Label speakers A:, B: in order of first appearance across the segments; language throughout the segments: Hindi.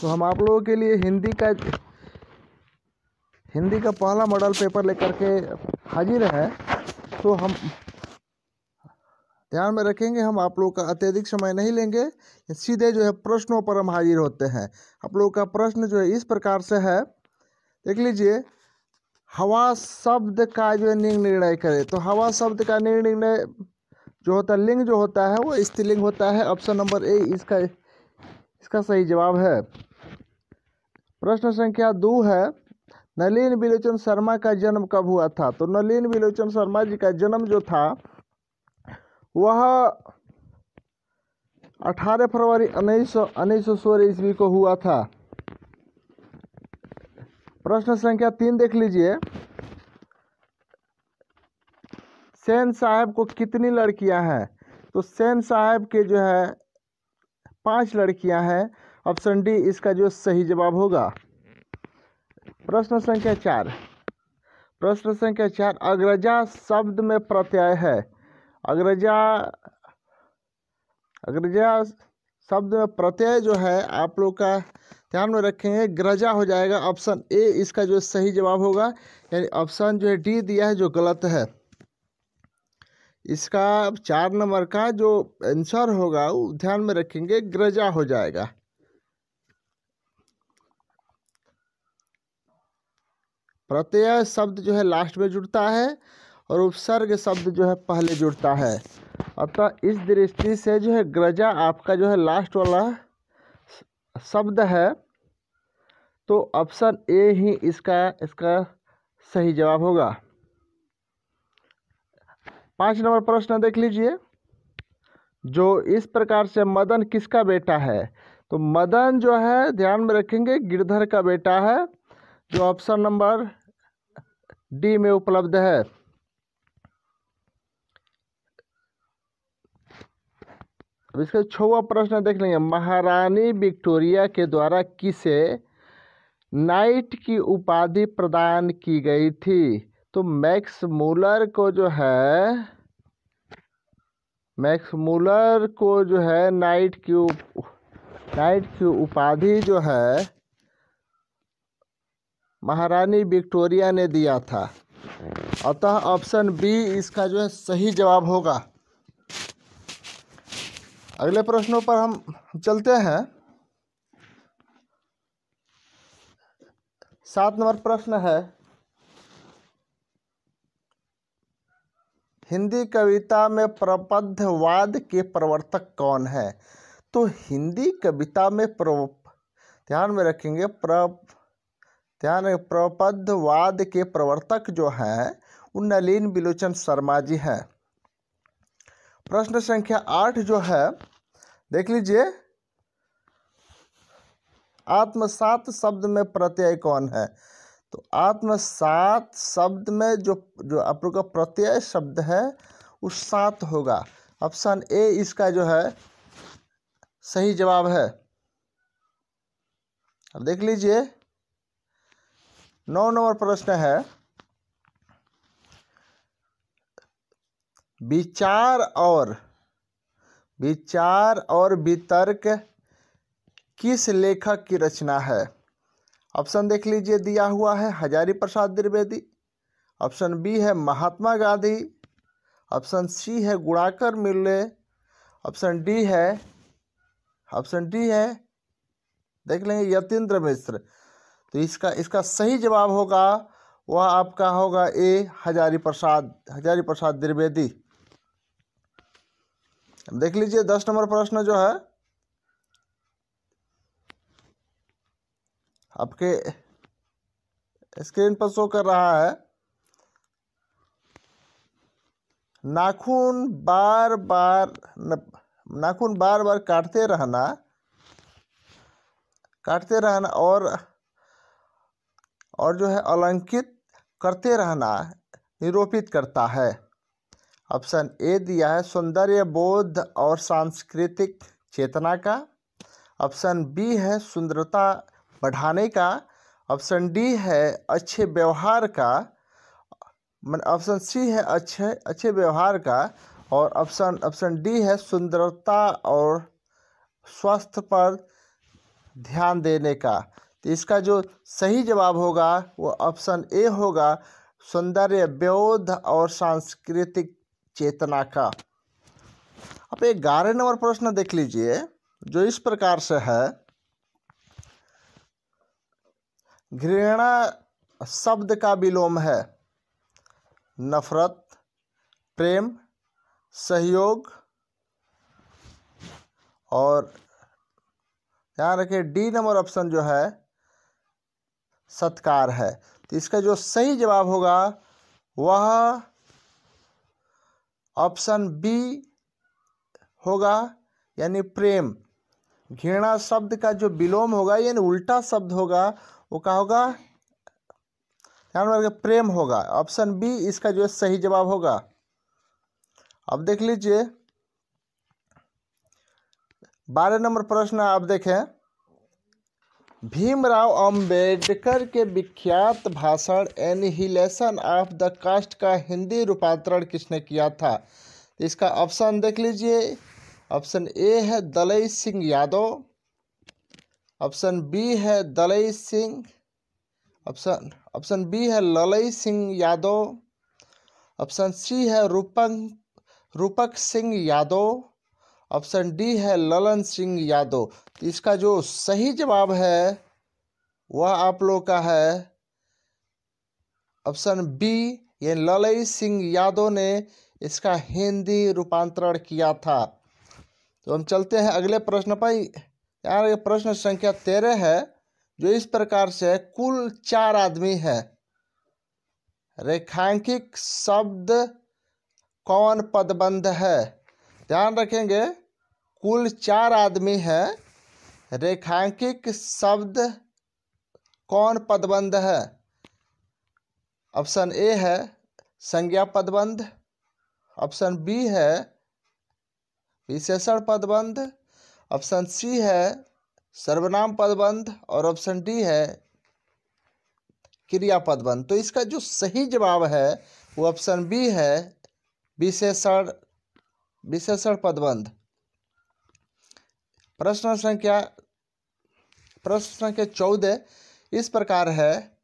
A: तो हम आप लोगों के लिए हिंदी का पहला मॉडल पेपर लेकर के हाजिर हैं। तो हम ध्यान में रखेंगे, हम आप लोगों का अत्यधिक समय नहीं लेंगे, सीधे जो है प्रश्नों पर हम हाजिर होते हैं। आप लोगों का प्रश्न जो है इस प्रकार से है, देख लीजिए। हवा शब्द का जो है निर्णय करे। तो हवा शब्द का निर्णय जो होता है, लिंग जो होता है वो स्त्रीलिंग होता है। ऑप्शन नंबर ए इसका सही जवाब है। प्रश्न संख्या 2 है, नलिन बिलोचन शर्मा का जन्म कब हुआ था? तो नलिन बिलोचन शर्मा जी का जन्म जो था वह 18 फरवरी 1916 ईस्वी को हुआ था। प्रश्न संख्या 3 देख लीजिए, सेन साहब को कितनी लड़कियां हैं? तो सेन साहब के जो है 5 लड़कियां हैं। ऑप्शन डी इसका जो सही जवाब होगा। प्रश्न संख्या 4, अग्रजा शब्द में प्रत्यय है। अग्रजा शब्द में प्रत्यय जो है आप लोग का ध्यान में रखेंगे, ग्रजा हो जाएगा। ऑप्शन ए इसका जो सही जवाब होगा, यानी ऑप्शन जो है डी दिया है जो गलत है। इसका 4 नंबर का जो आंसर होगा वो ध्यान में रखेंगे, ग्रजा हो जाएगा। प्रत्यय शब्द जो है लास्ट में जुड़ता है और उपसर्ग शब्द जो है पहले जुड़ता है। अतः इस दृष्टि से जो है ग्रजा आपका जो है लास्ट वाला शब्द है। तो ऑप्शन ए ही इसका सही जवाब होगा। 5 नंबर प्रश्न देख लीजिए, जो इस प्रकार से मदन किसका बेटा है? तो मदन जो है ध्यान में रखेंगे गिरधर का बेटा है, जो ऑप्शन नंबर डी में उपलब्ध है। अब इसका 6वां प्रश्न देख लेंगे, महारानी विक्टोरिया के द्वारा किसे नाइट की उपाधि प्रदान की गई थी? तो मैक्स मूलर को जो है नाइट की उपाधि जो है महारानी विक्टोरिया ने दिया था। अतः ऑप्शन बी इसका जो है सही जवाब होगा। अगले प्रश्नों पर हम चलते हैं। 7 नंबर प्रश्न है, हिंदी कविता में प्रपद्धवाद के प्रवर्तक कौन है? तो हिंदी कविता में ध्यान में रखेंगे प्रपद्धवाद के प्रवर्तक जो हैं वो नलिन बिलोचन शर्मा जी हैं। प्रश्न संख्या 8 जो है देख लीजिए, आत्मसात शब्द में प्रत्यय कौन है? तो आत्मसात शब्द में जो आप लोग का प्रत्यय शब्द है वो सात होगा। ऑप्शन ए इसका जो है सही जवाब है। अब देख लीजिए 9 नंबर प्रश्न है, विचार और वितर्क किस लेखक की रचना है? ऑप्शन देख लीजिए दिया हुआ है हजारी प्रसाद द्विवेदी, ऑप्शन बी है महात्मा गांधी, ऑप्शन सी है गुणाकर मिल्ले, ऑप्शन डी है देख लेंगे यतीन्द्र मिश्र। तो इसका सही जवाब होगा वह आपका होगा ए हजारी प्रसाद द्विवेदी। देख लीजिए 10 नंबर प्रश्न जो है आपके स्क्रीन पर शो कर रहा है, नाखून बार बार काटते रहना और जो है अलंकित करते रहना निरूपित करता है। ऑप्शन ए दिया है सौंदर्य बोध और सांस्कृतिक चेतना का, ऑप्शन बी है सुंदरता बढ़ाने का, ऑप्शन डी है अच्छे व्यवहार का, ऑप्शन सी है अच्छे व्यवहार का, और ऑप्शन डी है सुंदरता और स्वास्थ्य पर ध्यान देने का। तो इसका जो सही जवाब होगा वो ऑप्शन ए होगा, सौंदर्य बोध और सांस्कृतिक चेतना का। अब 11 नंबर प्रश्न देख लीजिए, जो इस प्रकार से है, घृणा शब्द का विलोम है नफरत, प्रेम, सहयोग और ध्यान रखिए डी नंबर ऑप्शन जो है सत्कार है। तो इसका जो सही जवाब होगा वह ऑप्शन बी होगा, यानी प्रेम। घृणा शब्द का जो विलोम होगा यानी उल्टा शब्द होगा वो क्या होगा, ध्यान रखिए प्रेम होगा। ऑप्शन बी इसका जो सही जवाब होगा। अब देख लीजिए 12 नंबर प्रश्न आप देखें, भीमराव अंबेडकर के विख्यात भाषण एनिहिलेशन ऑफ द कास्ट का हिंदी रूपांतरण किसने किया था? इसका ऑप्शन देख लीजिए। ऑप्शन ए है दलई सिंह यादव, ऑप्शन बी है दलई सिंह, ऑप्शन बी है ललई सिंह यादव, ऑप्शन सी है रूपक सिंह यादव, ऑप्शन डी है ललन सिंह यादव। तो इसका जो सही जवाब है वह आप लोग का है ऑप्शन बी, ये ललई सिंह यादव ने इसका हिंदी रूपांतरण किया था। तो हम चलते हैं अगले प्रश्न पर। यार ये प्रश्न संख्या 13 है, जो इस प्रकार से कुल 4 आदमी है, रेखांकित शब्द कौन पदबंध है? ध्यान रखेंगे कुल 4 आदमी है, रेखांकित शब्द कौन पदबंध है? ऑप्शन ए है संज्ञा पदबंध, ऑप्शन बी है विशेषण पदबंध, ऑप्शन सी है सर्वनाम पदबंध और ऑप्शन डी है क्रिया पदबंध। तो इसका जो सही जवाब है वो ऑप्शन बी है विशेषण पदबंध। प्रश्न संख्या 14 इस प्रकार है,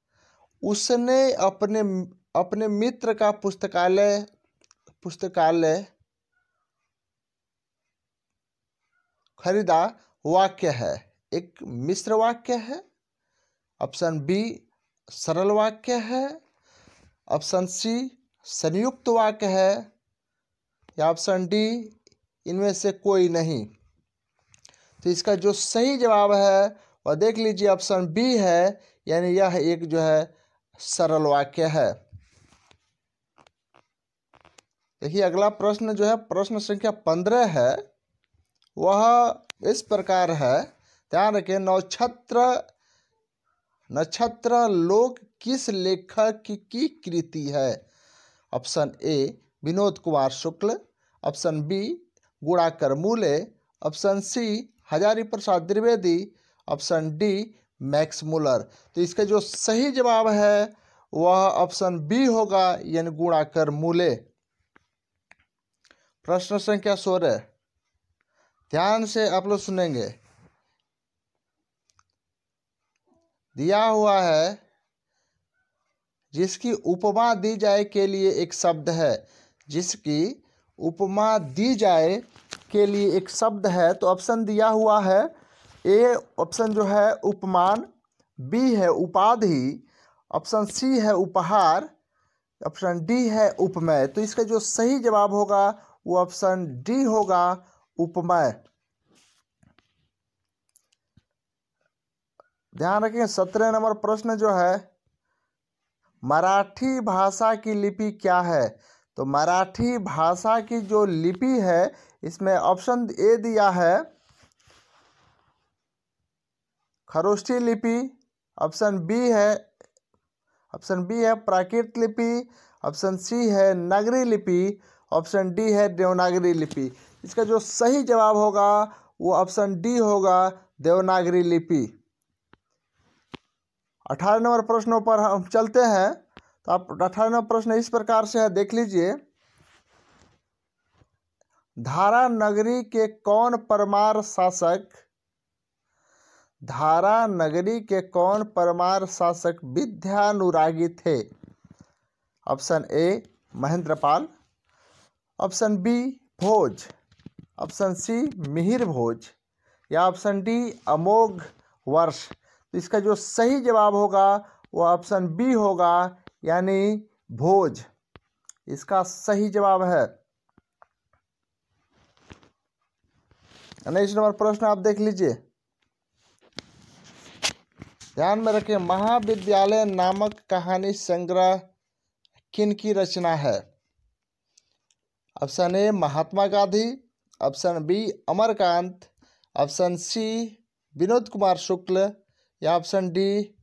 A: उसने अपने मित्र का पुस्तकालय खरीदा वाक्य है, एक मिश्र वाक्य है, ऑप्शन बी सरल वाक्य है, ऑप्शन सी संयुक्त वाक्य है या ऑप्शन डी इनमें से कोई नहीं। तो इसका जो सही जवाब है वह देख लीजिए ऑप्शन बी है, यानी यह एक जो है सरल वाक्य है। देखिए अगला प्रश्न जो है प्रश्न संख्या 15 है, वह इस प्रकार है, ध्यान रखें, नक्षत्र लोक किस लेखक की कृति है? Option A Vinod Kumar Shukla, option B Gunakar Mule, option C Hazari Prasad Dwivedi, option D Max Muller. तो इसका जो सही जवाब है वह ऑप्शन बी होगा, यानी गुणाकर मूले। प्रश्न संख्या 16 ध्यान से आप लोग सुनेंगे, दिया हुआ है जिसकी उपमा दी जाए के लिए एक शब्द है, जिसकी उपमा दी जाए के लिए एक शब्द है। तो ऑप्शन दिया हुआ है, ए ऑप्शन जो है उपमान, बी है उपाधि, ऑप्शन सी है उपहार, ऑप्शन डी है उपमेय। तो इसका जो सही जवाब होगा वो ऑप्शन डी होगा उपमेय। ध्यान रखें 17 नंबर प्रश्न जो है, मराठी भाषा की लिपि क्या है? तो मराठी भाषा की जो लिपि है इसमें ऑप्शन ए दिया है खरोष्ठी लिपि, ऑप्शन बी है प्राकृत लिपि, ऑप्शन सी है नागरी लिपि, ऑप्शन डी है देवनागरी लिपि। इसका जो सही जवाब होगा वो ऑप्शन डी होगा देवनागरी लिपि। 18 नंबर प्रश्नों पर हम चलते हैं। तो आप 18 नंबर प्रश्न इस प्रकार से है, देख लीजिए, धारा नगरी के कौन परमार शासक धारा नगरी के कौन परमार शासक विद्यानुरागी थे? Option A Mahendrapal, option B Bhoj, option C Mihir Bhoj या ऑप्शन डी अमोघ वर्ष। तो इसका जो सही जवाब होगा वो ऑप्शन बी होगा, यानी भोज इसका सही जवाब है। नेक्स्ट नंबर प्रश्न आप देख लीजिए, ध्यान में रखें, महाविद्यालय नामक कहानी संग्रह किन की रचना है? Option A Mahatma Gandhi, option B Amarkant, option C Vinod Kumar Shukla या ऑप्शन डी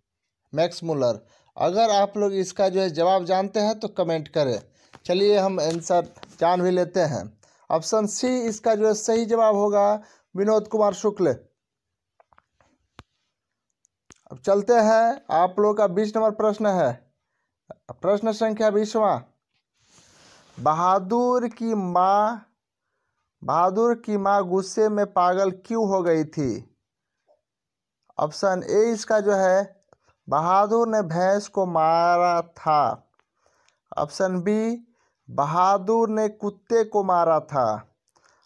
A: मैक्स मुलर। अगर आप लोग इसका जो है जवाब जानते हैं तो कमेंट करें। चलिए हम आंसर जान भी लेते हैं। ऑप्शन सी इसका जो है सही जवाब होगा, विनोद कुमार शुक्ल। अब चलते हैं, आप लोग का 20 नंबर प्रश्न है, प्रश्न संख्या 20वां। बहादुर की माँ गुस्से में पागल क्यों हो गई थी? ऑप्शन ए इसका जो है बहादुर ने भैंस को मारा था, ऑप्शन बी बहादुर ने कुत्ते को मारा था,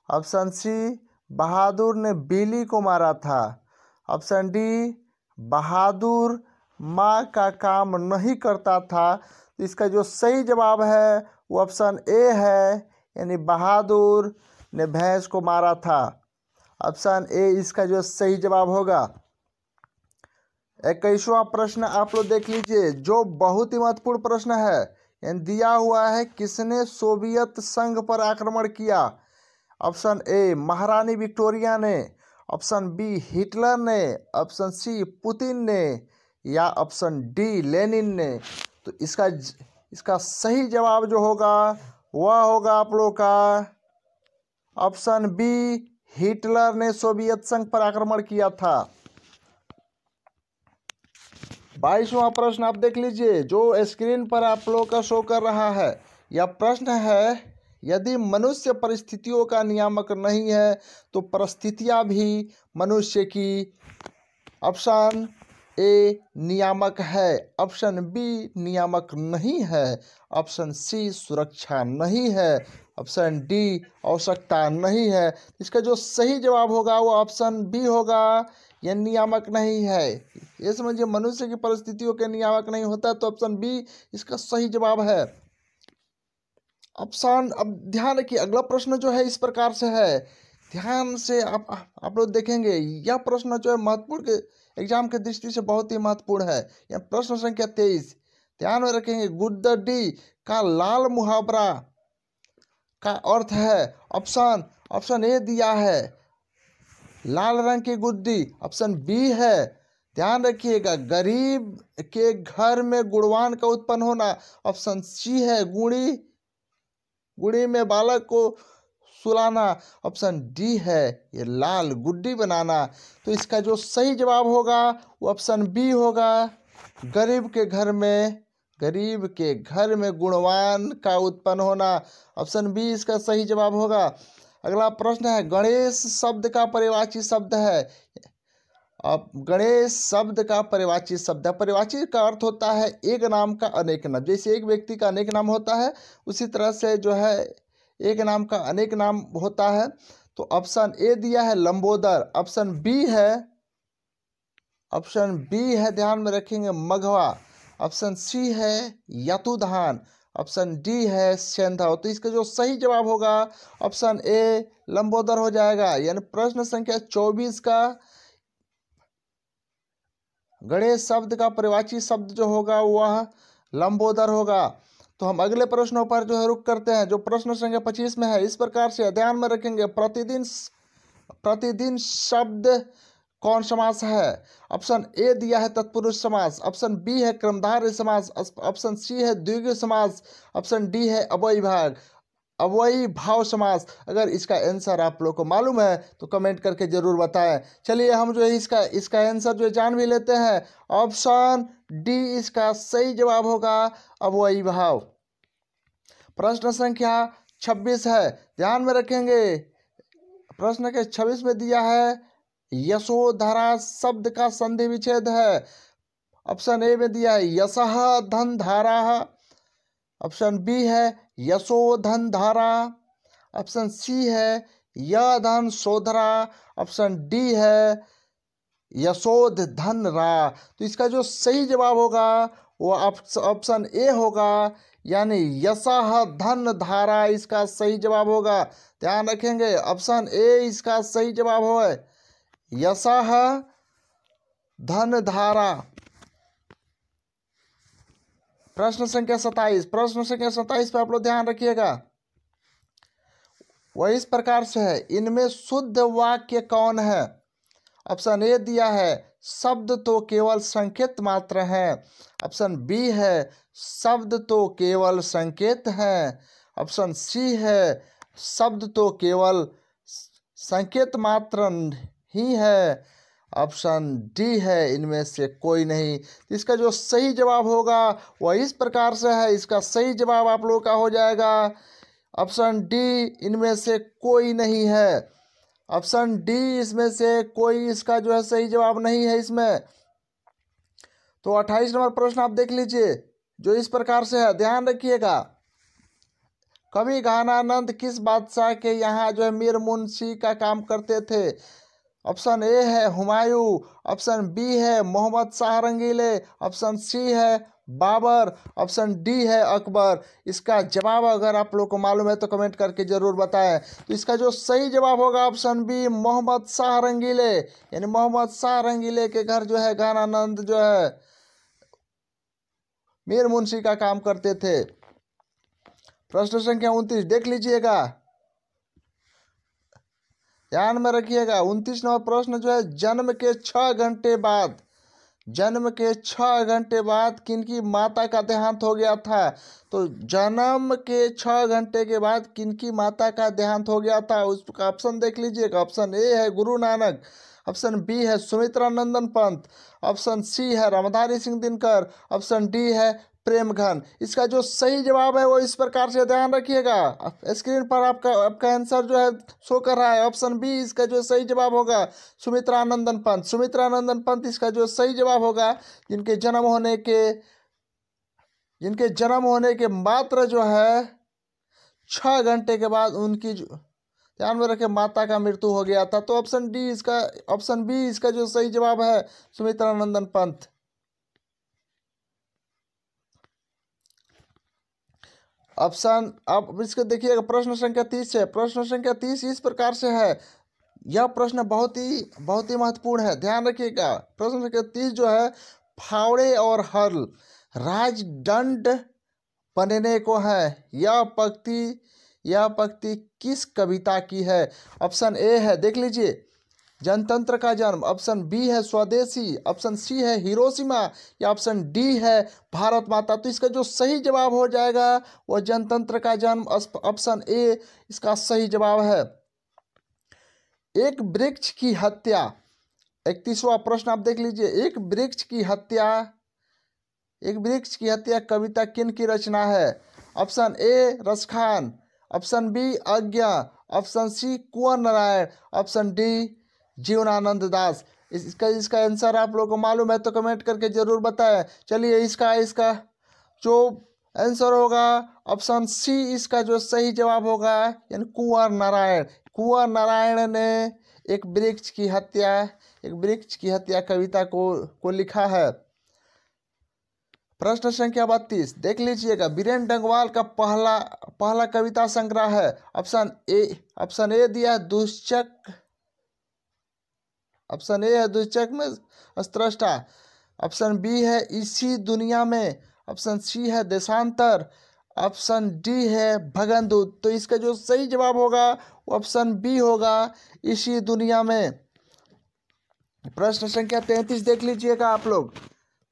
A: ऑप्शन सी बहादुर ने बिल्ली को मारा था, ऑप्शन डी बहादुर माँ का काम नहीं करता था। तो इसका जो सही जवाब है वो ऑप्शन ए है, यानी बहादुर ने भैंस को मारा था। ऑप्शन ए इसका जो सही जवाब होगा। 21वां प्रश्न आप लोग देख लीजिए, जो बहुत ही महत्वपूर्ण प्रश्न है। यानी दिया हुआ है, किसने सोवियत संघ पर आक्रमण किया? ऑप्शन ए महारानी विक्टोरिया ने, ऑप्शन बी हिटलर ने, ऑप्शन सी पुतिन ने या ऑप्शन डी लेनिन ने। तो इसका सही जवाब जो होगा वह होगा आप लोग का ऑप्शन बी, हिटलर ने सोवियत संघ पर आक्रमण किया था। 22वां प्रश्न आप देख लीजिए, जो स्क्रीन पर आप लोग का शो कर रहा है। यह प्रश्न है, यदि मनुष्य परिस्थितियों का नियामक नहीं है तो परिस्थितियां भी मनुष्य की। ऑप्शन ए नियामक है, ऑप्शन बी नियामक नहीं है, ऑप्शन सी सुरक्षा नहीं है, ऑप्शन डी आवश्यकता नहीं है। इसका जो सही जवाब होगा वो ऑप्शन बी होगा, यह नियामक नहीं है। ये समझिए, मनुष्य की परिस्थितियों के नियामक नहीं होता, तो ऑप्शन बी इसका सही जवाब है। ऑप्शन, अब ध्यान रखिए, अगला प्रश्न जो है इस प्रकार से है, ध्यान से आप लोग देखेंगे। यह प्रश्न जो है महत्वपूर्ण के एग्जाम के दृष्टि से बहुत ही महत्वपूर्ण है। यह प्रश्न संख्या 23, ध्यान में रखेंगे। गुद्दडी का लाल मुहावरा का अर्थ है। ऑप्शन ए दिया है लाल रंग की गुद्दी, ऑप्शन बी है, ध्यान रखिएगा, गरीब के घर में गुणवान का उत्पन्न होना, ऑप्शन सी है गुड़ी में बालक को सुलाना, ऑप्शन डी है ये लाल गुड्डी बनाना। तो इसका जो सही जवाब होगा वो ऑप्शन बी होगा, गरीब के घर में गुणवान का उत्पन्न होना। ऑप्शन बी इसका सही जवाब होगा। अगला प्रश्न है, गणेश शब्द का परिवाची शब्द है। अब गणेश शब्द का परिवाची शब्द है। परिवाची का अर्थ होता है एक नाम का अनेक नाम। जैसे एक व्यक्ति का अनेक नाम होता है, उसी तरह से जो है एक नाम का अनेक नाम होता है। तो ऑप्शन ए दिया है लंबोदर, ऑप्शन बी है ध्यान में रखेंगे मघवा, ऑप्शन सी है यतुधान, ऑप्शन डी है सेंधव। तो इसका जो सही जवाब होगा ऑप्शन ए लंबोदर हो जाएगा। यानी प्रश्न संख्या 24 का गणेश शब्द का परिवाची शब्द जो होगा वह लंबोदर होगा। तो हम अगले प्रश्नों पर जो है रुक करते हैं, जो प्रश्न संख्या 25 में है। इस प्रकार से ध्यान में रखेंगे, प्रतिदिन शब्द कौन समास है? ऑप्शन ए दिया है तत्पुरुष समास, ऑप्शन बी है क्रमधारय समास, ऑप्शन सी है द्विगु समास, ऑप्शन डी है अवयवी भाव समास। अगर इसका आंसर आप लोग को मालूम है तो कमेंट करके जरूर बताएं। चलिए हम जो है इसका आंसर जो जान भी लेते हैं। ऑप्शन डी इसका सही जवाब होगा, अवयवी भाव। प्रश्न संख्या 26 है, ध्यान में रखेंगे। प्रश्न के 26 में दिया है यशोधरा शब्द का संधि विच्छेद है? ऑप्शन ए में दिया है यशः धन धारा, ऑप्शन बी है यशोधन धारा, ऑप्शन सी है यधन शोधरा, ऑप्शन डी है यशोध धन रा। तो इसका जो सही जवाब होगा वो ऑप्शन ए होगा, यानी यशः धन धारा इसका सही जवाब होगा। ध्यान रखेंगे, ऑप्शन ए इसका सही जवाब होगा, यशः धन धारा। प्रश्न संख्या 27, प्रश्न संख्या 27 पे आप लोग ध्यान रखिएगा। वह इस प्रकार से है, इनमें शुद्ध वाक्य कौन है? ऑप्शन ए दिया है शब्द तो केवल संकेत मात्र हैं, ऑप्शन बी है शब्द तो केवल संकेत हैं, ऑप्शन सी है शब्द तो केवल संकेत मात्र ही है, ऑप्शन डी है इनमें से कोई नहीं। इसका जो सही जवाब होगा वह इस प्रकार से है, इसका सही जवाब आप लोगों का हो जाएगा ऑप्शन डी, इनमें से कोई नहीं है। ऑप्शन डी इसमें से कोई इसका जो है सही जवाब नहीं है इसमें। तो 28 नंबर प्रश्न आप देख लीजिए, जो इस प्रकार से है, ध्यान रखिएगा। कवि घनानंद किस बादशाह के यहाँ जो है मीर मुंशी का काम करते थे? ऑप्शन ए है हुमायूं, ऑप्शन बी है मोहम्मद शाह रंगीले, ऑप्शन सी है बाबर, ऑप्शन डी है अकबर। इसका जवाब अगर आप लोग को मालूम है तो कमेंट करके जरूर बताएं। तो इसका जो सही जवाब होगा ऑप्शन बी मोहम्मद शाह रंगीले, यानी मोहम्मद शाह रंगीले के घर जो है घनानंद जो है मीर मुंशी का काम करते थे। प्रश्न संख्या 29 देख लीजिएगा, ध्यान में रखिएगा। 29 नंबर प्रश्न जो है, जन्म के 6 घंटे बाद, जन्म के 6 घंटे बाद किनकी माता का देहांत हो गया था? तो जन्म के 6 घंटे के बाद किनकी माता का देहांत हो गया था, उसका ऑप्शन देख लीजिएगा। ऑप्शन ए है गुरु नानक, ऑप्शन बी है सुमित्रा नंदन पंत, ऑप्शन सी है रामधारी सिंह दिनकर, ऑप्शन डी है प्रेमघन। इसका जो सही जवाब है वो इस प्रकार से, ध्यान रखिएगा, स्क्रीन पर आपका आंसर जो है शो कर रहा है। ऑप्शन बी इसका जो सही जवाब होगा सुमित्रा नंदन पंत, सुमित्रा नंदन पंत इसका जो सही जवाब होगा, जिनके जन्म होने के मात्र जो है 6 घंटे के बाद उनकी ध्यान में रखे माता का मृत्यु हो गया था। तो ऑप्शन बी इसका जो सही जवाब है सुमित्रा नंदन पंत। ऑप्शन अब इसको देखिएगा, प्रश्न संख्या 30 है। प्रश्न संख्या 30 इस प्रकार से है, यह प्रश्न बहुत ही महत्वपूर्ण है, ध्यान रखिएगा। प्रश्न संख्या 30 जो है, फावड़े और हल राजदंड बनने को है, यह पंक्ति किस कविता की है? ऑप्शन ए है, देख लीजिए, जनतंत्र का जन्म, ऑप्शन बी है स्वदेशी, ऑप्शन सी है हिरोशिमा, या ऑप्शन डी है भारत माता। तो इसका जो सही जवाब हो जाएगा वो जनतंत्र का जन्म, ऑप्शन ए इसका सही जवाब है। एक वृक्ष की हत्या, 31वां प्रश्न आप देख लीजिए, एक वृक्ष की हत्या कविता किन की रचना है? Option A Raskhan, option B आज्ञा, option C Kunwar Narayan, option D Jibanananda Das. इसका आंसर आप लोगों को मालूम है तो कमेंट करके जरूर बताएं। चलिए इसका जो आंसर होगा ऑप्शन सी इसका जो सही जवाब होगा, यानी कुंवर नारायण ने एक वृक्ष की हत्या कविता को लिखा है। प्रश्न संख्या 32 देख लीजिएगा, बीरेन डंगवाल का पहला कविता संग्रह है। ऑप्शन ए दिया है दुश्चक, ऑप्शन ए है दुश्चक में स्त्रष्टा, ऑप्शन बी है इसी दुनिया में, ऑप्शन सी है देशांतर, ऑप्शन डी है भगनदूत। तो इसका जो सही जवाब होगा वो ऑप्शन बी होगा, इसी दुनिया में। प्रश्न संख्या 33 देख लीजिएगा आप लोग,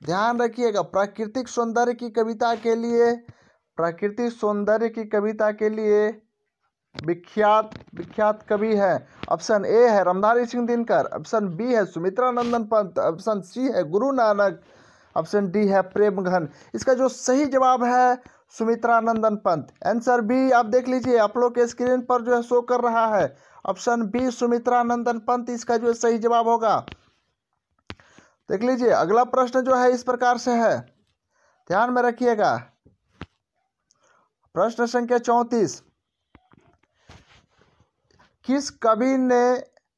A: ध्यान रखिएगा। प्राकृतिक सौंदर्य की कविता के लिए विख्यात कवि है। ऑप्शन ए है रामधारी सिंह दिनकर, ऑप्शन बी है सुमित्रा नंदन पंत, ऑप्शन सी है गुरु नानक, ऑप्शन डी है प्रेमघन। इसका जो सही जवाब है सुमित्रा नंदन पंत। आंसर बी आप देख लीजिए, आप लोग के स्क्रीन पर जो है शो कर रहा है, ऑप्शन बी सुमित्रा नंदन पंत इसका जो सही जवाब होगा। देख लीजिए अगला प्रश्न जो है इस प्रकार से है, ध्यान में रखिएगा। प्रश्न संख्या 34, किस कवि ने,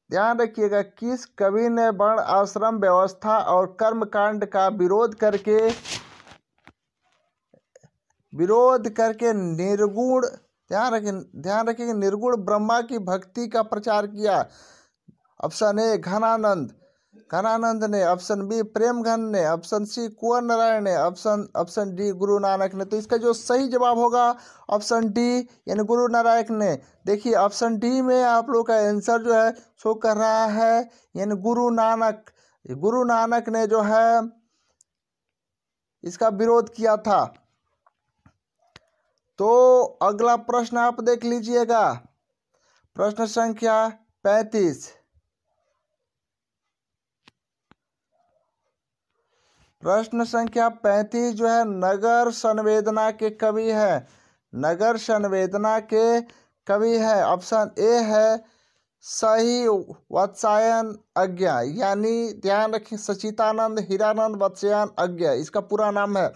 A: ध्यान रखिएगा, किस कवि ने वर्ण आश्रम व्यवस्था और कर्मकांड का विरोध करके निर्गुण, ध्यान रखिएगा, निर्गुण ब्रह्मा की भक्ति का प्रचार किया? ऑप्शन ए घनानंद ने, ऑप्शन बी प्रेमघन ने, ऑप्शन सी कुंवर नारायण ने, ऑप्शन डी गुरु नानक ने। तो इसका जो सही जवाब होगा ऑप्शन डी यानी गुरु नानक ने। देखिए ऑप्शन डी में आप लोग का आंसर जो है शो कर रहा है, यानी गुरु नानक ने जो है इसका विरोध किया था। तो अगला प्रश्न आप देख लीजिएगा, प्रश्न संख्या 35, प्रश्न संख्या 35 जो है नगर संवेदना के कवि है, नगर संवेदना के कवि है। ऑप्शन ए है सही वत्सायन अज्ञा, यानी ध्यान रखें सचितानंद हीरानंद वत्सायन अज्ञा इसका पूरा नाम है।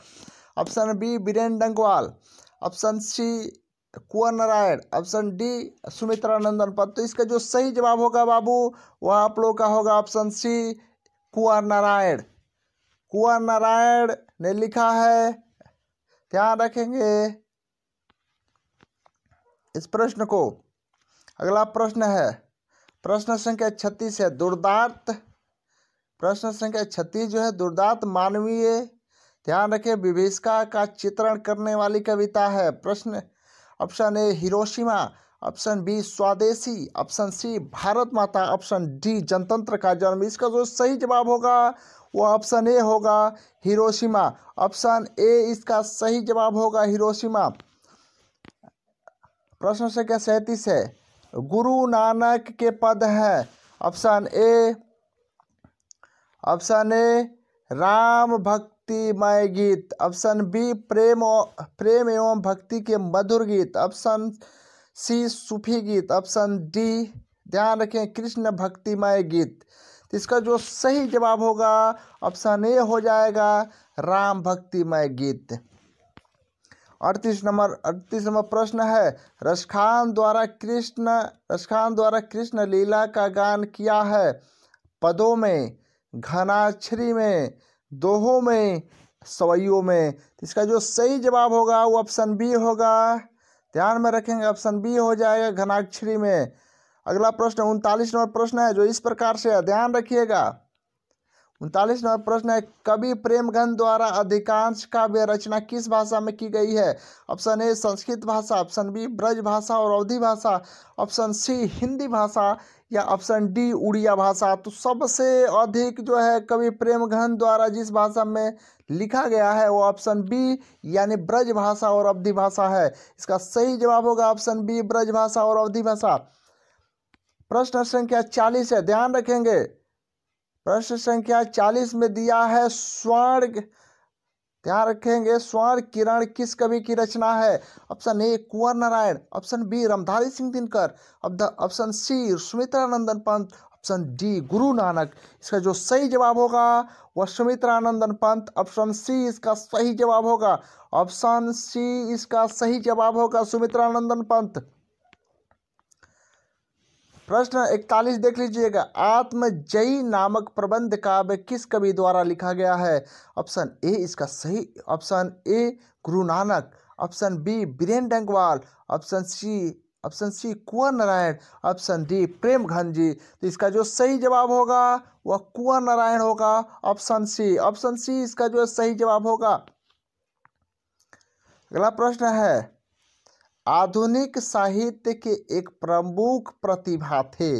A: Option B Viren Dangwal, option C Kunwar Narayan, option D Sumitra Nandan Pant. तो इसका जो सही जवाब होगा बाबू वह आप लोग का होगा ऑप्शन सी कुंवर नारायण। कुंवर नारायण ने लिखा है, ध्यान रखेंगे इस प्रश्न को। अगला प्रश्न है प्रश्न संख्या 36 है दुर्दांत, प्रश्न संख्या 36 जो है दुर्दांत मानवीय, ध्यान रखें, विभीषिका का चित्रण करने वाली कविता है। प्रश्न option A Hiroshima, option B Swadeshi, option C Bharat Mata, option D जनतंत्र का जन्म। इसका जो सही जवाब होगा वो ऑप्शन ए होगा हिरोशिमा। ऑप्शन ए इसका सही जवाब होगा हिरोशिमा। प्रश्न संख्या 37 है गुरु नानक के पद है। ऑप्शन ए राम भक्तिमय गीत, ऑप्शन बी प्रेम एवं भक्ति के मधुर गीत, ऑप्शन सी सूफी गीत, ऑप्शन डी ध्यान रखें कृष्ण भक्तिमय गीत। तो इसका जो सही जवाब होगा ऑप्शन ए हो जाएगा राम भक्तिमय गीत। 38 नंबर प्रश्न है रसखान द्वारा कृष्ण लीला का गान किया है पदों में, घनाक्षरी में, दोहों में, सवैयों में। इसका जो सही जवाब होगा वो ऑप्शन बी होगा, ध्यान में रखेंगे ऑप्शन बी हो जाएगा घनाक्षरी में। अगला प्रश्न 39 नंबर प्रश्न है जो इस प्रकार से है, ध्यान रखिएगा। 39 नंबर प्रश्न है कवि प्रेमघन द्वारा अधिकांश काव्य रचना किस भाषा में की गई है? ऑप्शन ए संस्कृत भाषा, ऑप्शन बी ब्रज भाषा और अवधी भाषा, ऑप्शन सी हिंदी भाषा या ऑप्शन डी उड़िया भाषा। तो सबसे अधिक जो है कवि प्रेमघन द्वारा जिस भाषा में लिखा गया है वो ऑप्शन बी यानी ब्रज भाषा और अवधी भाषा है। इसका सही जवाब होगा ऑप्शन बी ब्रज भाषा और अवधी भाषा। प्रश्न संख्या 40 है, ध्यान रखेंगे, प्रश्न संख्या 40 में दिया है स्वर्ण, ध्यान रखेंगे स्वर्ण किरण किस कवि की रचना है? Option A Kunwar Narayan, option B Ramdhari Singh Dinkar, option C Sumitra Nandan Pant, option D Guru Nanak. इसका जो सही जवाब होगा वह सुमित्रा नंदन पंत, ऑप्शन सी इसका सही जवाब होगा, ऑप्शन सी इसका सही जवाब होगा सुमित्रा नंदन पंत। प्रश्न 41 देख लीजिएगा आत्मजयी नामक प्रबंध काव्य किस कवि द्वारा लिखा गया है? ऑप्शन ए इसका सही, option A Guru Nanak, option B Viren Dangwal, option C Kunwar Narayan, option D Premghan ji. तो इसका जो सही जवाब होगा वह कुंवर नारायण होगा, ऑप्शन सी इसका जो सही जवाब होगा। अगला प्रश्न है आधुनिक साहित्य के एक प्रमुख प्रतिभा थे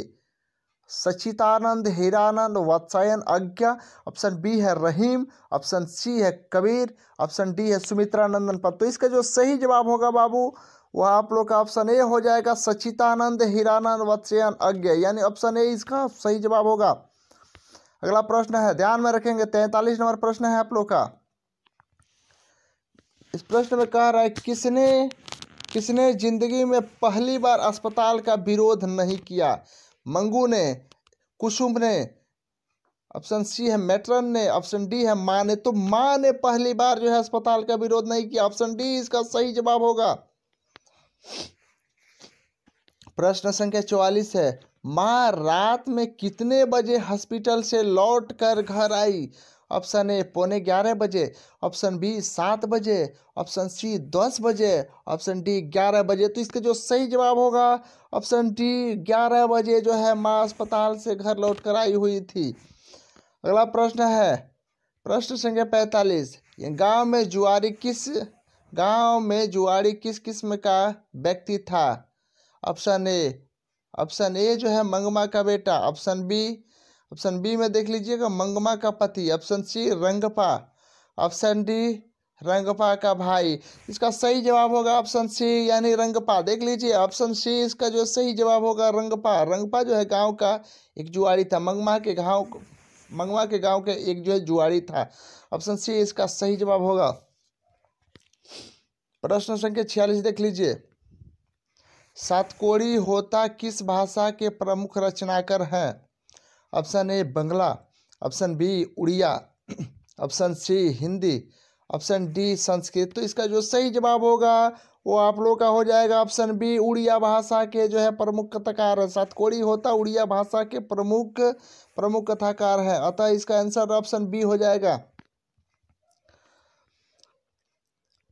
A: सच्चिदानंद हीरानंद वत्सायन अज्ञा। ऑप्शन बी है रहीम, ऑप्शन सी है कबीर, ऑप्शन डी है सुमित्रा नंदन पंत। तो इसका जो सही जवाब होगा बाबू वह आप लोग का ऑप्शन ए हो जाएगा सच्चिदानंद हीरानंद वत्सायन अज्ञा, यानी ऑप्शन ए इसका सही जवाब होगा। अगला प्रश्न है, ध्यान में रखेंगे 43 नंबर प्रश्न है आप लोग का। इस प्रश्न में कह रहा है किसने किसने जिंदगी में पहली बार अस्पताल का विरोध नहीं किया? मंगू ने, कुसुम ने, ऑप्शन सी है मैट्रन ने, ऑप्शन डी है माँ ने। तो माँ ने पहली बार जो है अस्पताल का विरोध नहीं किया। ऑप्शन डी इसका सही जवाब होगा। प्रश्न संख्या 44 है, माँ रात में कितने बजे हॉस्पिटल से लौट कर घर आई? ऑप्शन ए 11:15 बजे, ऑप्शन बी 7 बजे, ऑप्शन सी 10 बजे, ऑप्शन डी 11 बजे। तो इसका जो सही जवाब होगा ऑप्शन डी 11 बजे जो है माँ अस्पताल से घर लौट कर आई हुई थी। अगला प्रश्न है प्रश्न संख्या 45, गांव में जुआरी किस किस्म का व्यक्ति था? ऑप्शन ए जो है मंगमा का बेटा, ऑप्शन बी में देख लीजिएगा मंगमा का पति, ऑप्शन सी रंगपा, ऑप्शन डी रंगपा का भाई। इसका सही जवाब होगा ऑप्शन सी यानी रंगपा। देख लीजिए ऑप्शन सी इसका जो सही जवाब होगा रंगपा। रंगपा जो है गांव का एक जुआरी था, मंगमा के गांव के एक जो है जुआरी था। ऑप्शन सी इसका सही जवाब होगा। प्रश्न संख्या 46 देख लीजिए, सातकोड़ी होता किस भाषा के प्रमुख रचनाकार हैं? Option A Bangla, option B Oriya, option C Hindi, option D Sanskrit. तो इसका जो सही जवाब होगा वो आप लोग का हो जाएगा ऑप्शन बी, उड़िया भाषा के जो है प्रमुख कथाकार है। सातकोड़ी होता उड़िया भाषा के प्रमुख कथाकार है, अतः इसका आंसर ऑप्शन बी हो जाएगा।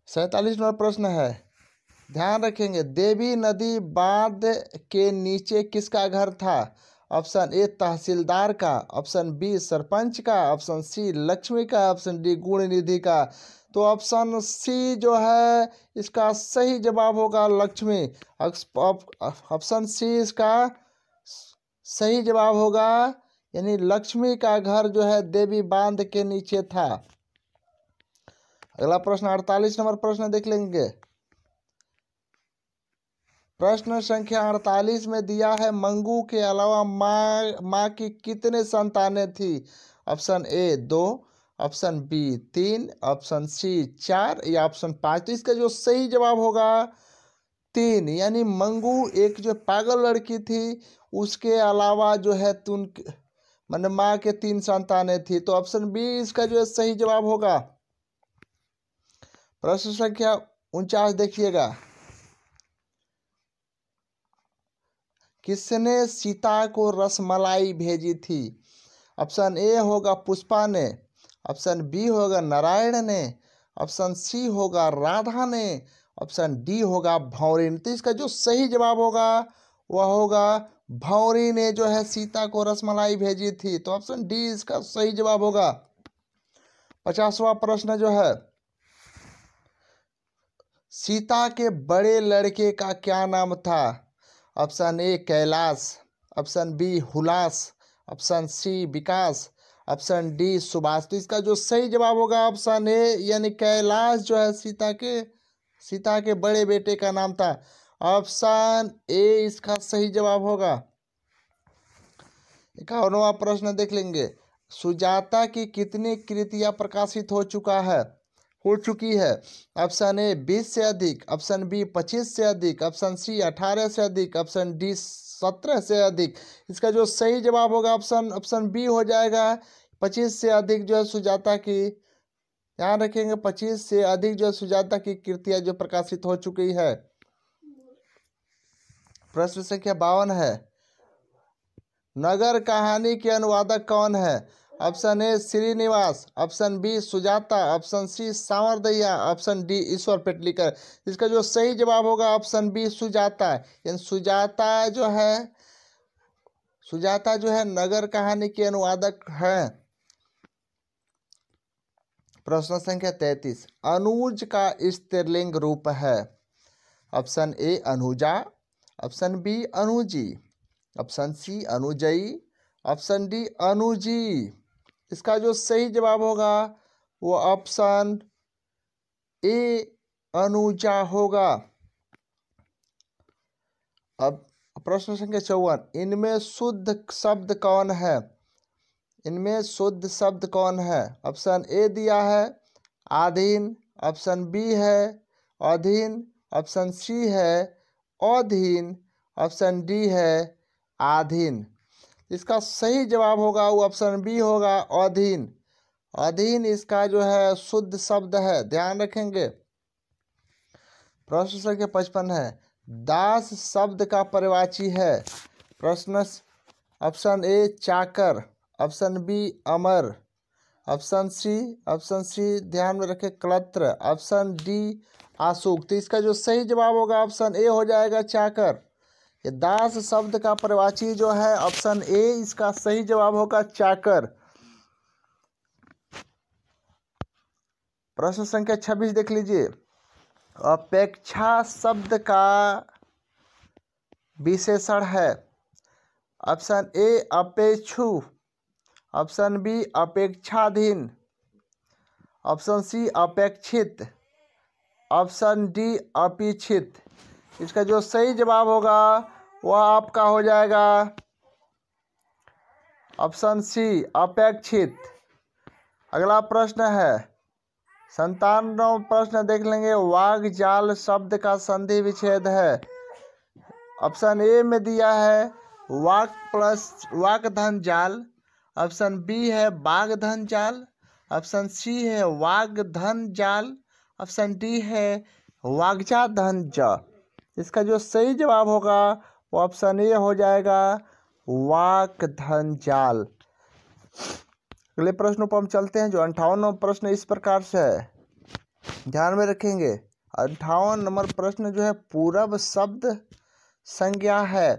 A: 47 नंबर प्रश्न है, ध्यान रखेंगे, देवी नदी बांध के नीचे किसका घर था? ऑप्शन ए तहसीलदार का, ऑप्शन बी सरपंच का, ऑप्शन सी लक्ष्मी का, ऑप्शन डी गुण निधि का। तो ऑप्शन सी जो है इसका सही जवाब होगा लक्ष्मी। ऑप्शन सी इसका सही जवाब होगा, यानी लक्ष्मी का घर जो है देवी बांध के नीचे था। अगला प्रश्न 48 नंबर प्रश्न देख लेंगे। प्रश्न संख्या 48 में दिया है, मंगू के अलावा माँ की कितने संतानें थी? Option A 2, option B 3, option C 4 या ऑप्शन 5। तो इसका जो सही जवाब होगा 3, यानी मंगू एक जो पागल लड़की थी उसके अलावा जो है मैंने माँ के 3 संतानें थी। तो ऑप्शन बी इसका जो है सही जवाब होगा। प्रश्न संख्या 49 देखिएगा, किसने सीता को रसमलाई भेजी थी? ऑप्शन ए होगा पुष्पा ने, ऑप्शन बी होगा नारायण ने, ऑप्शन सी होगा राधा ने, ऑप्शन डी होगा भौरी ने। तो इसका जो सही जवाब होगा वह होगा भौरी ने जो है सीता को रसमलाई भेजी थी। तो ऑप्शन डी इसका सही जवाब होगा। 50वां प्रश्न जो है, सीता के बड़े लड़के का क्या नाम था? Option A Kailash, option B Hulas, option C Vikas, option D Subhash. तो इसका जो सही जवाब होगा ऑप्शन ए यानी कैलाश जो है सीता के बड़े बेटे का नाम था। ऑप्शन ए इसका सही जवाब होगा। 51वां प्रश्न देख लेंगे, सुजाता की कितनी कृतियां प्रकाशित हो चुकी है? ऑप्शन ए 20 से अधिक, ऑप्शन बी 25 से अधिक, ऑप्शन सी 18 से अधिक, ऑप्शन डी 17 से अधिक। इसका जो सही जवाब होगा ऑप्शन बी हो जाएगा, 25 से अधिक जो है सुजाता की, ध्यान रखेंगे 25 से अधिक जो है सुजाता की कृतियां जो प्रकाशित हो चुकी है। प्रश्न संख्या 52 है, नगर कहानी के अनुवादक कौन है? Option A Srinivas, option B Sujata, option C Savardaiya, option D Ishwar Petlikar. इसका जो सही जवाब होगा ऑप्शन बी सुजाता, यानी सुजाता जो है नगर कहानी के अनुवादक हैं। प्रश्न संख्या 33, अनुज का स्त्रीलिंग रूप है? ऑप्शन ए अनुजा, ऑप्शन बी अनुजी, ऑप्शन सी अनुजई, ऑप्शन डी अनुजी। इसका जो सही जवाब होगा वो ऑप्शन ए अनुजा होगा। अब प्रश्न संख्या 54, इनमें शुद्ध शब्द कौन है? ऑप्शन ए दिया है आधीन, ऑप्शन बी है अधीन, ऑप्शन सी है अधीन, ऑप्शन डी है आधीन। इसका सही जवाब होगा वो ऑप्शन बी होगा अधीन। अधीन इसका जो है शुद्ध शब्द है, ध्यान रखेंगे। प्रश्न संख्या 55 है, दास शब्द का पर्यायवाची है। प्रश्न ऑप्शन ए चाकर, ऑप्शन बी अमर, ऑप्शन सी ध्यान में रखें क्लत्र, ऑप्शन डी आशुक। तो इसका जो सही जवाब होगा ऑप्शन ए हो जाएगा चाकर। ये दास शब्द का पर्यायवाची जो है ऑप्शन ए, इसका सही जवाब होगा चाकर। प्रश्न संख्या 26 देख लीजिए, अपेक्षा शब्द का विशेषण है। ऑप्शन ए अपेक्षु, ऑप्शन बी अपेक्षाधीन, ऑप्शन सी अपेक्षित, ऑप्शन डी अपेक्षित। इसका जो सही जवाब होगा वह आपका हो जाएगा ऑप्शन सी अपेक्षित। अगला प्रश्न है 57वां प्रश्न देख लेंगे, वाग जाल शब्द का संधि विच्छेद है। ऑप्शन ए में दिया है वाक प्लस वाक धन जाल, ऑप्शन बी है बाग धन जाल, ऑप्शन सी है वाग धन जाल, ऑप्शन डी है वागजा धन ज। इसका जो सही जवाब होगा वो ऑप्शन ए हो जाएगा वाक धन जाल। अगले प्रश्नों पर हम चलते हैं। जो 58वां प्रश्न इस प्रकार से है, ध्यान में रखेंगे। 58 नंबर प्रश्न जो है पूरब शब्द संज्ञा है।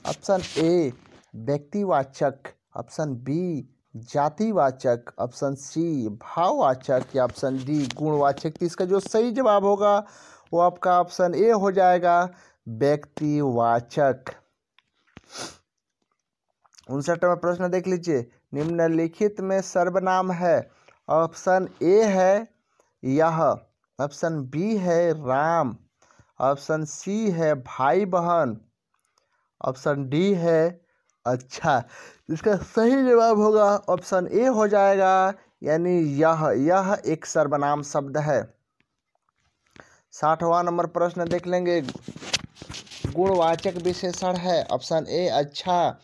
A: ऑप्शन ए व्यक्तिवाचक, ऑप्शन बी जातिवाचक, ऑप्शन सी भाववाचक या ऑप्शन डी गुणवाचक। तो इसका जो सही जवाब होगा वो आपका ऑप्शन ए हो जाएगा व्यक्तिवाचक। 59वां प्रश्न देख लीजिए, निम्नलिखित में सर्वनाम है। ऑप्शन ए है यह, ऑप्शन बी है राम, ऑप्शन सी है भाई बहन, ऑप्शन डी है अच्छा। इसका सही जवाब होगा ऑप्शन ए हो जाएगा, यानी यह एक सर्वनाम शब्द है। 60वां नंबर प्रश्न देख लेंगे, गुणवाचक विशेषण है। ऑप्शन ए अच्छा,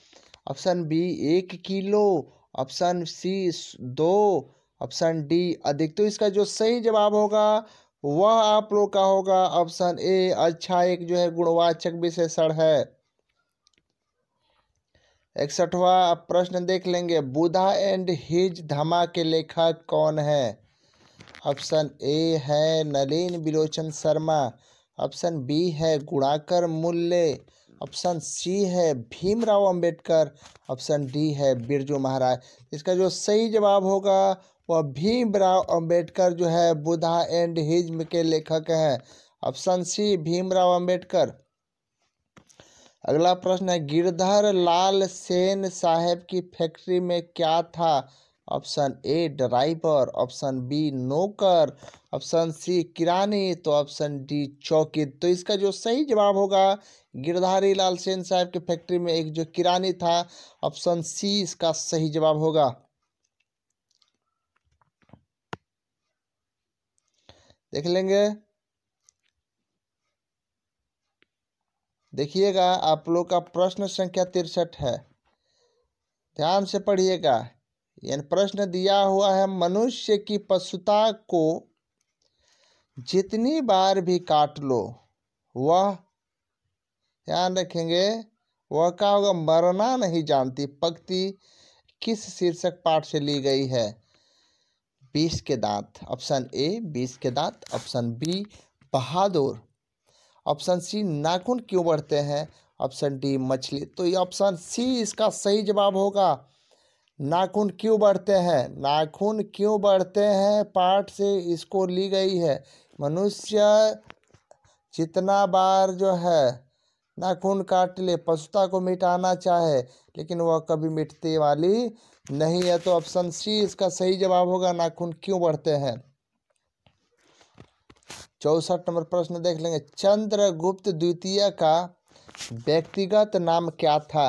A: option B 1 kilo, option C 2, option D अधिक। तो इसका जो सही जवाब होगा वह आप लोग का होगा ऑप्शन ए अच्छा, एक जो है गुणवाचक विशेषण है। 61वां प्रश्न देख लेंगे, बुधा एंड हिज धमा के लेखक कौन है। ऑप्शन ए है नलिन बिलोचन शर्मा, ऑप्शन बी है गुणाकर मूल्य, ऑप्शन सी है भीमराव अंबेडकर, ऑप्शन डी है बिरजू महाराज। इसका जो सही जवाब होगा वह भीमराव अंबेडकर जो है बुधा एंड हिज के लेखक हैं। Option C Bhimrao Ambedkar. अगला प्रश्न है, गिरधर लाल सेन साहब की फैक्ट्री में क्या था। Option A driver, option B नौकर, ऑप्शन सी किरानी, तो ऑप्शन डी चौकी। तो इसका जो सही जवाब होगा गिरधारी लाल सेन साहब की फैक्ट्री में एक जो किरानी था, ऑप्शन सी इसका सही जवाब होगा। देख लेंगे, देखिएगा आप लोग का प्रश्न संख्या 63 है, ध्यान से पढ़िएगा। यानी प्रश्न दिया हुआ है, मनुष्य की पशुता को जितनी बार भी काट लो वह, ध्यान रखेंगे, वह क्या होगा, मरना नहीं जानती। पंक्ति किस शीर्षक पाठ से ली गई है। 20 के दांत, ऑप्शन ए 20 के दांत, ऑप्शन बी बहादुर, ऑप्शन सी नाखून क्यों बढ़ते हैं, ऑप्शन डी मछली। तो ये ऑप्शन सी इसका सही जवाब होगा, नाखून क्यों बढ़ते हैं। नाखून क्यों बढ़ते हैं पाठ से इसको ली गई है। मनुष्य जितना बार जो है नाखून काट ले, पशुता को मिटाना चाहे, लेकिन वह कभी मिटने वाली नहीं है। तो ऑप्शन सी इसका सही जवाब होगा, नाखून क्यों बढ़ते हैं। 64 नंबर प्रश्न देख लेंगे, चंद्रगुप्त द्वितीय का व्यक्तिगत नाम क्या था।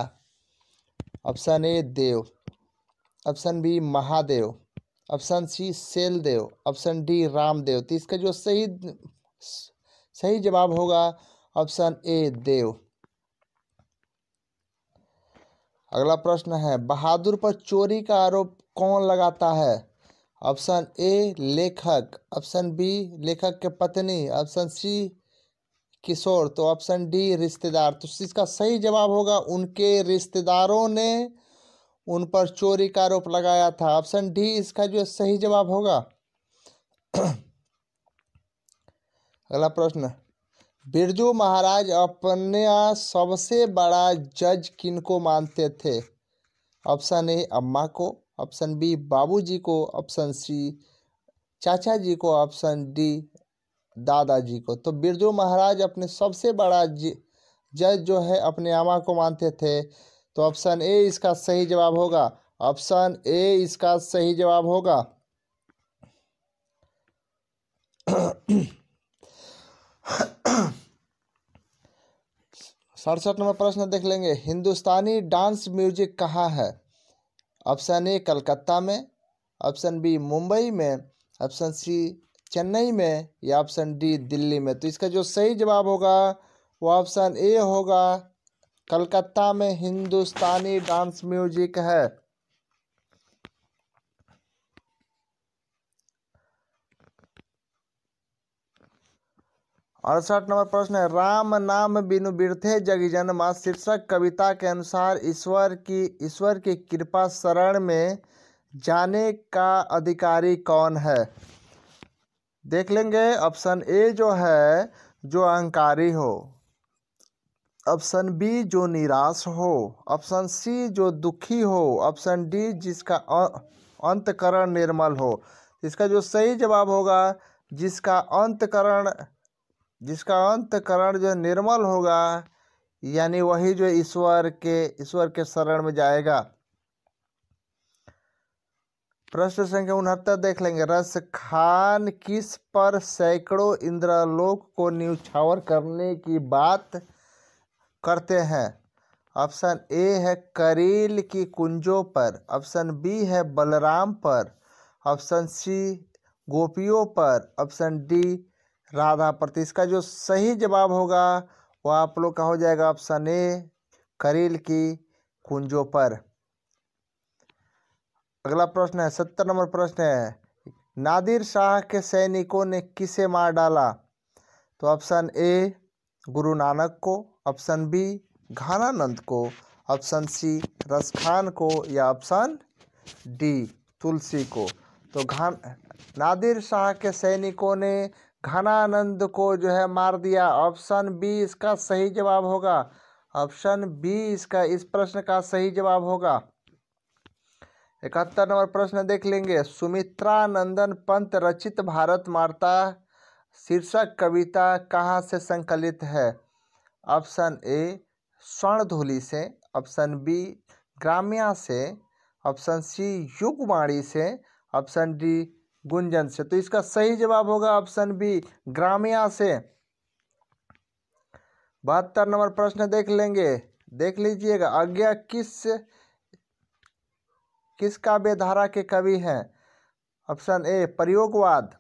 A: Option A Dev, option B Mahadev, option C Shaildev, option D Ramdev. तो इसका जो सही जवाब होगा ऑप्शन ए देव। अगला प्रश्न है, बहादुर पर चोरी का आरोप कौन लगाता है? ऑप्शन ए लेखक, ऑप्शन बी लेखक के पत्नी, ऑप्शन सी किशोर, तो ऑप्शन डी रिश्तेदार। तो इसका सही जवाब होगा उनके रिश्तेदारों ने उन पर चोरी का आरोप लगाया था। ऑप्शन डी इसका जो सही जवाब होगा। अगला प्रश्न, बिरजू महाराज अपना सबसे बड़ा जज किनको मानते थे? ऑप्शन ए अम्मा को, ऑप्शन बी बाबूजी को, ऑप्शन सी चाचा जी को, ऑप्शन डी दादाजी को। तो बिरजू महाराज अपने सबसे बड़ा जज जो है अपने अम्मा को मानते थे। तो ऑप्शन ए इसका सही जवाब होगा। ऑप्शन ए इसका सही जवाब होगा। 67 नंबर प्रश्न देख लेंगे, हिंदुस्तानी डांस म्यूजिक कहाँ है? ऑप्शन ए कलकत्ता में, ऑप्शन बी मुंबई में, ऑप्शन सी चेन्नई में, या ऑप्शन डी दिल्ली में। तो इसका जो सही जवाब होगा वो ऑप्शन ए होगा, कलकत्ता में हिंदुस्तानी डांस म्यूजिक है। 68 नंबर प्रश्न है, राम नाम बिनु बिरथे जग जन्मा शीर्षक कविता के अनुसार ईश्वर की कृपा शरण में जाने का अधिकारी कौन है? देख लेंगे। ऑप्शन ए जो है जो अहंकारी हो, ऑप्शन बी जो निराश हो, ऑप्शन सी जो दुखी हो, ऑप्शन डी जिसका अंतकरण निर्मल हो। इसका जो सही जवाब होगा जिसका अंतकरण जो निर्मल होगा, यानी वही जो ईश्वर के शरण में जाएगा। प्रश्न संख्या 69 देख लेंगे, रस खान किस पर सैकड़ों इंद्रलोक को न्यौछावर करने की बात करते हैं? ऑप्शन ए है करील की कुंजों पर, ऑप्शन बी है बलराम पर, ऑप्शन सी गोपियों पर, ऑप्शन डी राधा पर। तो इसका जो सही जवाब होगा वो आप लोग का हो जाएगा ऑप्शन ए करील की कुंजों पर। अगला प्रश्न है 70 नंबर प्रश्न है, नादिर शाह के सैनिकों ने किसे मार डाला? तो ऑप्शन ए गुरु नानक को, ऑप्शन बी घानानंद को, ऑप्शन सी रसखान को, या ऑप्शन डी तुलसी को। तो नादिर शाह के सैनिकों ने घानानंद को जो है मार दिया। ऑप्शन बी इसका सही जवाब होगा। ऑप्शन बी इसका इस प्रश्न का सही जवाब होगा। 71 नंबर प्रश्न देख लेंगे, सुमित्रा नंदन पंत रचित भारत माता शीर्षक कविता कहाँ से संकलित है? ऑप्शन ए स्वर्णधूलि से, ऑप्शन बी ग्राम्या से, ऑप्शन सी युगवाणी से, ऑप्शन डी गुंजन से। तो इसका सही जवाब होगा ऑप्शन बी ग्राम्या से। 72 नंबर प्रश्न देख लेंगे, देख लीजिएगा, आज्ञा किस काव्य धारा के कवि हैं? ऑप्शन ए प्रयोगवाद,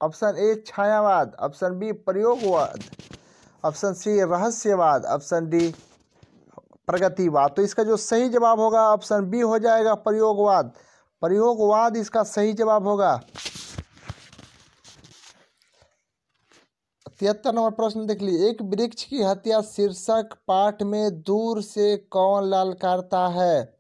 A: ऑप्शन ए छायावाद, ऑप्शन बी प्रयोगवाद, ऑप्शन सी रहस्यवाद, ऑप्शन डी प्रगतिवाद। तो इसका जो सही जवाब होगा ऑप्शन बी हो जाएगा प्रयोगवाद इसका सही जवाब होगा। 73 नंबर प्रश्न देख लीजिए, एक वृक्ष की हत्या शीर्षक पाठ में दूर से कौन ललकारता है?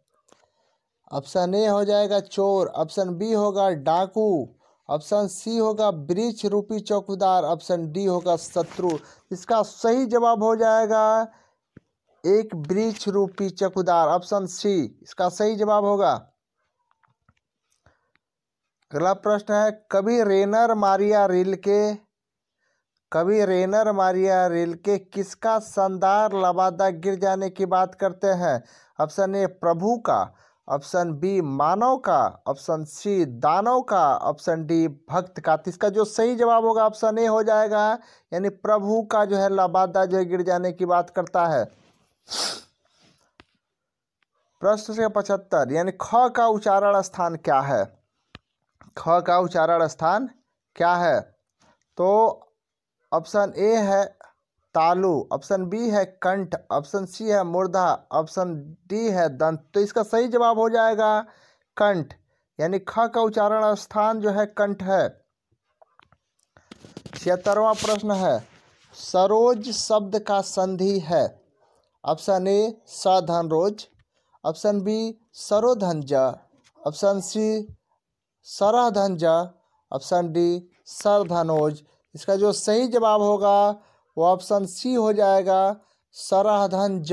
A: ऑप्शन ए हो जाएगा चोर, ऑप्शन बी होगा डाकू, ऑप्शन सी होगा वृक्ष रूपी चौकीदार, ऑप्शन डी होगा शत्रु। इसका सही जवाब हो जाएगा एक वृक्ष रूपी चौकीदार, ऑप्शन सी इसका सही जवाब होगा। अगला प्रश्न है, कवि रेनर मारिया रिल्के किसका शानदार लबादा गिर जाने की बात करते हैं? ऑप्शन ए प्रभु का, ऑप्शन बी मानव का, ऑप्शन सी दानव का, ऑप्शन डी भक्त का। तो इसका जो सही जवाब होगा ऑप्शन ए हो जाएगा, यानी प्रभु का जो है लबादा जो है गिर जाने की बात करता है। प्रश्न से 75 यानी ख का उच्चारण स्थान क्या है? ख का उच्चारण स्थान क्या है? तो ऑप्शन ए है तालु, ऑप्शन बी है कंठ, ऑप्शन सी है मूर्धा, ऑप्शन डी है दंत। तो इसका सही जवाब हो जाएगा कंठ, यानी ख का उच्चारण स्थान जो है कंठ है। 76वां प्रश्न है, सरोज शब्द का संधि है। ऑप्शन ए सधनरोज, ऑप्शन बी सरोधंज, ऑप्शन सी सरधंज, ऑप्शन डी सरधनोज। इसका जो सही जवाब होगा वो ऑप्शन सी हो जाएगा सरधंज।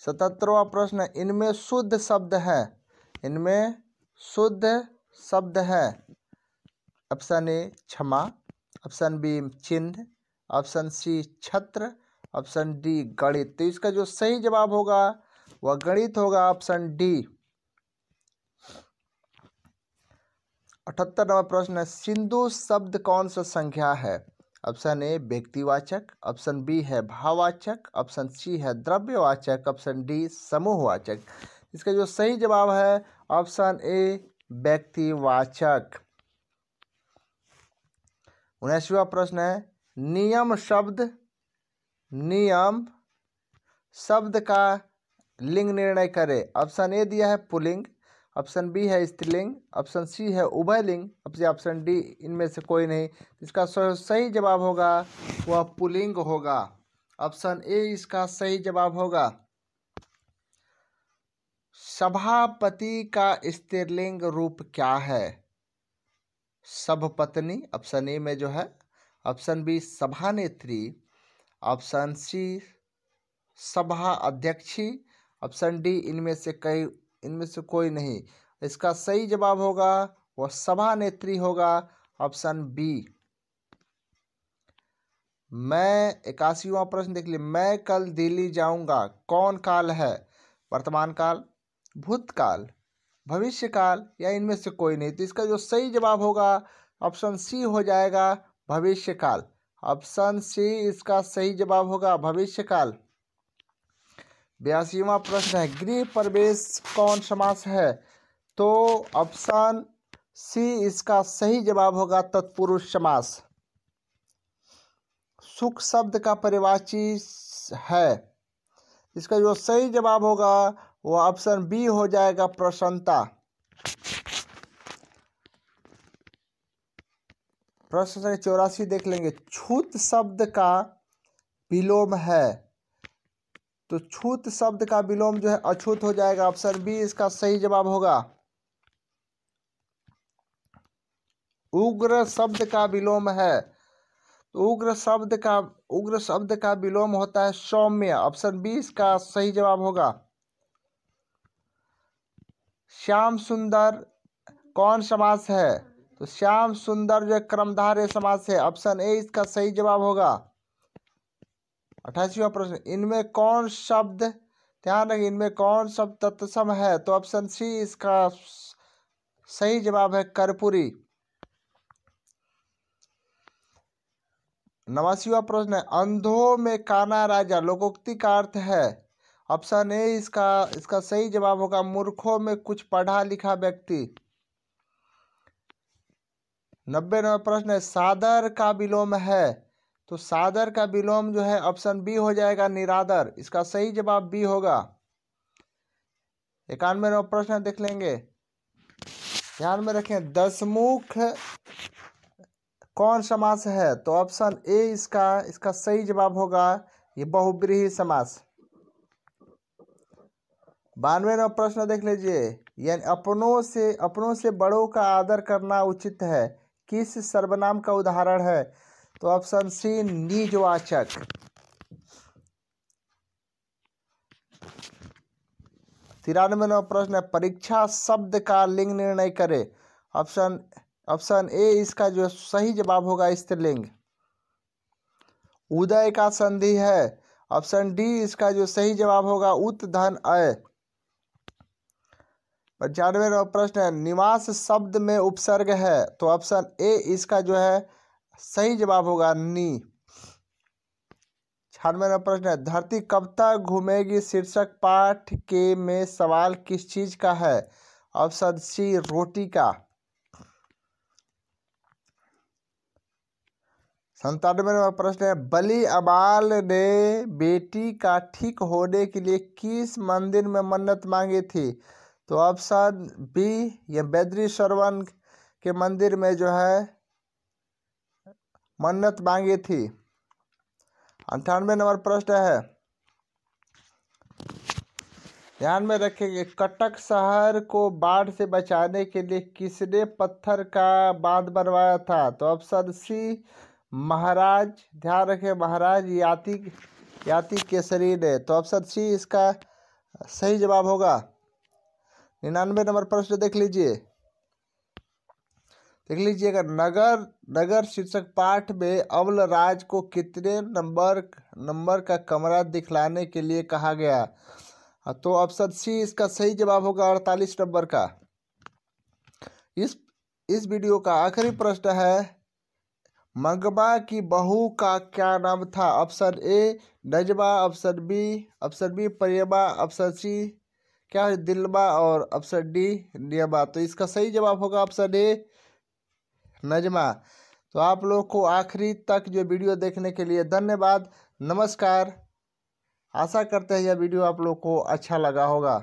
A: 77वां प्रश्न, इनमें शुद्ध शब्द है, इनमें शुद्ध शब्द है। ऑप्शन ए क्षमा, ऑप्शन बी चिन्ह, ऑप्शन सी छत्र, ऑप्शन डी गणित। तो इसका जो सही जवाब होगा वह गणित होगा, ऑप्शन डी। 78वां प्रश्न है, सिंधु शब्द कौन सा संख्या है। ऑप्शन ए व्यक्तिवाचक, ऑप्शन बी है भाववाचक, ऑप्शन सी है द्रव्यवाचक, ऑप्शन डी समूहवाचक। इसका जो सही जवाब है ऑप्शन ए व्यक्तिवाचक। 79वां प्रश्न है, नियम शब्द का लिंग निर्णय करे। ऑप्शन ए दिया है पुल्लिंग, ऑप्शन बी है स्त्रीलिंग, ऑप्शन सी है उभयलिंग, ऑप्शन डी इनमें से कोई नहीं। इसका सही जवाब होगा वह पुल्लिंग होगा, ऑप्शन ए इसका सही जवाब होगा। सभापति का स्त्रीलिंग रूप क्या है। सभपत्नी ऑप्शन ए में जो है, ऑप्शन बी सभानेत्री, ऑप्शन सी सभा अध्यक्षी, ऑप्शन डी इनमें से कोई नहीं। इसका सही जवाब होगा वह सभानेत्री होगा, ऑप्शन बी। मैं 81वां प्रश्न देख लीजिए, मैं कल दिल्ली जाऊंगा कौन काल है। वर्तमान काल, भूतकाल, भविष्यकाल या इनमें से कोई नहीं। तो इसका जो सही जवाब होगा ऑप्शन सी हो जाएगा भविष्यकाल, ऑप्शन सी इसका सही जवाब होगा भविष्यकाल। 82वां प्रश्न है, गृह प्रवेश कौन समास है। तो ऑप्शन सी इसका सही जवाब होगा तत्पुरुष समास। सुख शब्द का पर्यायवाची है। इसका जो सही जवाब होगा वो ऑप्शन बी हो जाएगा प्रसन्नता। प्रश्न संख्या 84 देख लेंगे, छूत शब्द का विलोम है। तो छूत शब्द का विलोम जो है अछूत हो जाएगा, ऑप्शन बी इसका सही जवाब होगा। उग्र शब्द का विलोम है। तो उग्र शब्द का विलोम होता है सौम्य, ऑप्शन बी इसका सही जवाब होगा। श्याम सुंदर कौन समास है। तो श्याम सुंदर जो कर्मधारय समास है, ऑप्शन ए इसका सही जवाब होगा। 88वां प्रश्न, इनमें कौन शब्द, ध्यान रखिए, इनमें कौन शब्द तत्सम है। तो ऑप्शन सी इसका सही जवाब है कर्पूरी। 89वां प्रश्न है, अंधों में काना राजा लोकोक्ति का अर्थ है। ऑप्शन ए इसका सही जवाब होगा मूर्खों में कुछ पढ़ा लिखा व्यक्ति। 90वां प्रश्न है, सादर का विलोम है। तो सादर का विलोम जो है ऑप्शन बी हो जाएगा निरादर, इसका सही जवाब बी होगा। 91वां प्रश्न देख लेंगे, ध्यान में रखें, दशमुख कौन समास है। तो ऑप्शन ए इसका सही जवाब होगा ये बहुब्रीहि समास। 92वां प्रश्न देख लीजिए, यानी अपनों से बड़ों का आदर करना उचित है, किस सर्वनाम का उदाहरण है। तो ऑप्शन सी निजवाचक। 93वां प्रश्न है, परीक्षा शब्द का लिंग निर्णय करे। ऑप्शन ए इसका जो सही जवाब होगा स्त्रीलिंग। उदय का संधि है, ऑप्शन डी इसका जो सही जवाब होगा उत धन अय। 95वां प्रश्न है, निवास शब्द में उपसर्ग है। तो ऑप्शन ए इसका जो है सही जवाब होगा नी। 96वां प्रश्न है, धरती कब तक घूमेगी शीर्षक पाठ के में सवाल किस चीज का है। ऑप्शन सी रोटी का। 97 नंबर प्रश्न है, बली अबाल ने बेटी का ठीक होने के लिए किस मंदिर में मन्नत मांगी थी? तो ऑप्शन बी या बैद्री श्रवण के मंदिर में जो है मन्नत मांगी थी। 98 नंबर प्रश्न है, ध्यान में रखेंगे, कटक शहर को बाढ़ से बचाने के लिए किसने पत्थर का बांध बनवाया था? तो ऑप्शन सी महाराज, ध्यान रखें, महाराज याति केसरी ने। तो ऑप्शन सी इसका सही जवाब होगा। 99 नंबर प्रश्न देख लीजिएगा, नगर शीर्षक पाठ में अमलराज को कितने नंबर का कमरा दिखलाने के लिए कहा गया? तो ऑप्शन सी इसका सही जवाब होगा 48 नंबर का। इस वीडियो का आखिरी प्रश्न है, मंगमा की बहू का क्या नाम था? Option A Najma, option B Priyama, option C क्या है दिलमा, और ऑप्शन डी नियमा। तो इसका सही जवाब होगा ऑप्शन ए नजमा। तो आप लोग को आखिरी तक जो वीडियो देखने के लिए धन्यवाद। नमस्कार। आशा करते हैं यह वीडियो आप लोग को अच्छा लगा होगा।